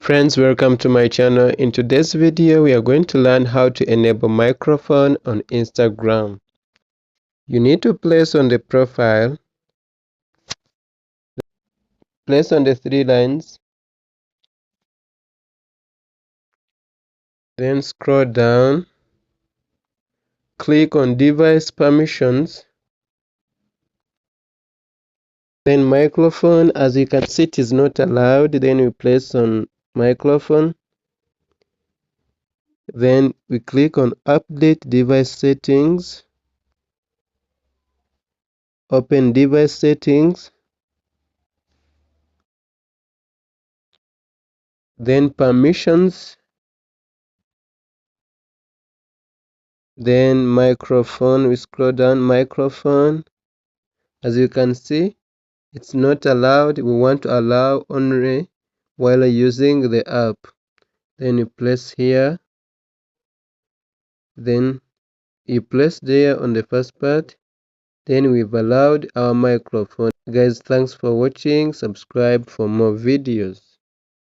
Friends, welcome to my channel. In today's video, we are going to learn how to enable microphone on Instagram. You need to place on the profile, place on the three lines, then scroll down, click on device permissions, then microphone. As you can see, it is not allowed. Then we place on microphone, then we click on update device settings, open device settings, then permissions, then microphone. We scroll down, microphone. As you can see, it's not allowed. We want to allow only while using the app. Then you place here, then you place there on the first part. Then we've allowed our microphone. Guys, thanks for watching. Subscribe for more videos.